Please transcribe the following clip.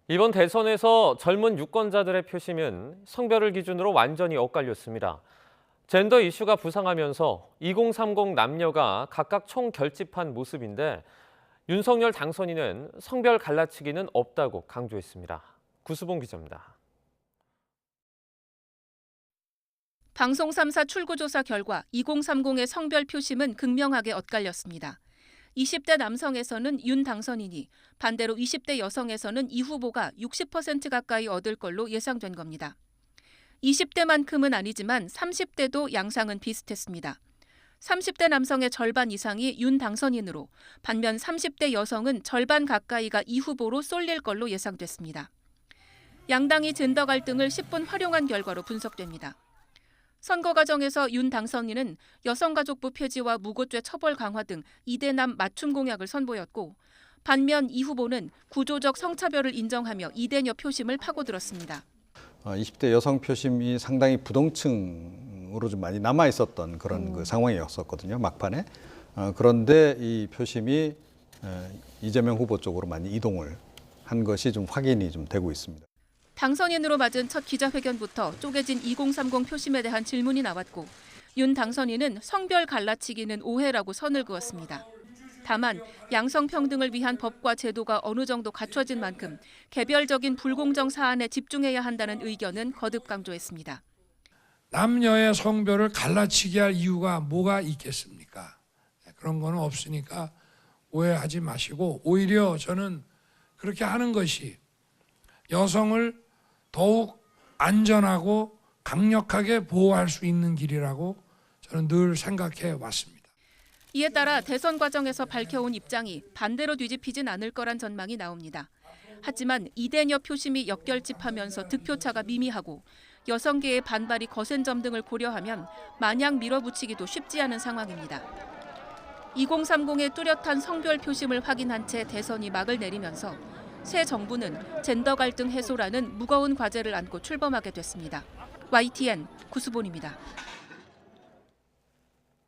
이번 대선에서 젊은 유권자들의 표심은 성별을 기준으로 완전히 엇갈렸습니다. 젠더 이슈가 부상하면서 2030 남녀가 각각 총결집한 모습인데 윤석열 당선인은 성별 갈라치기는 없다고 강조했습니다. 구수봉 기자입니다. 방송 3사 출구조사 결과 2030의 성별 표심은 극명하게 엇갈렸습니다. 20대 남성에서는 윤 당선인이, 반대로 20대 여성에서는 이 후보가 60% 가까이 얻을 걸로 예상된 겁니다. 20대만큼은 아니지만 30대도 양상은 비슷했습니다. 30대 남성의 절반 이상이 윤 당선인으로, 반면 30대 여성은 절반 가까이가 이 후보로 쏠릴 걸로 예상됐습니다. 양당이 젠더 갈등을 10분 활용한 결과로 분석됩니다. 선거 과정에서 윤 당선인은 여성가족부 폐지와 무고죄 처벌 강화 등 이대남 맞춤 공약을 선보였고, 반면 이 후보는 구조적 성차별을 인정하며 이대녀 표심을 파고들었습니다. 20대 여성 표심이 상당히 부동층으로 좀 많이 남아 있었던 그런 그 상황이었었거든요, 막판에. 그런데 이 표심이 이재명 후보 쪽으로 많이 이동을 한 것이 좀 확인이 좀 되고 있습니다. 당선인으로 맞은 첫 기자회견부터 쪼개진 2030 표심에 대한 질문이 나왔고, 윤 당선인은 성별 갈라치기는 오해라고 선을 그었습니다. 다만 양성평등을 위한 법과 제도가 어느 정도 갖춰진 만큼 개별적인 불공정 사안에 집중해야 한다는 의견은 거듭 강조했습니다. 남녀의 성별을 갈라치기 할 이유가 뭐가 있겠습니까? 그런 거는 없으니까 오해하지 마시고, 오히려 저는 그렇게 하는 것이 여성을 더욱 안전하고 강력하게 보호할 수 있는 길이라고 저는 늘 생각해 왔습니다. 이에 따라 대선 과정에서 밝혀온 입장이 반대로 뒤집히진 않을 거란 전망이 나옵니다. 하지만 이대녀 표심이 역결집하면서 득표차가 미미하고 여성계의 반발이 거센 점 등을 고려하면 마냥 밀어붙이기도 쉽지 않은 상황입니다. 2030의 뚜렷한 성별 표심을 확인한 채 대선이 막을 내리면서 새 정부는 젠더 갈등 해소라는 무거운 과제를 안고 출범하게 됐습니다. YTN 구수본입니다.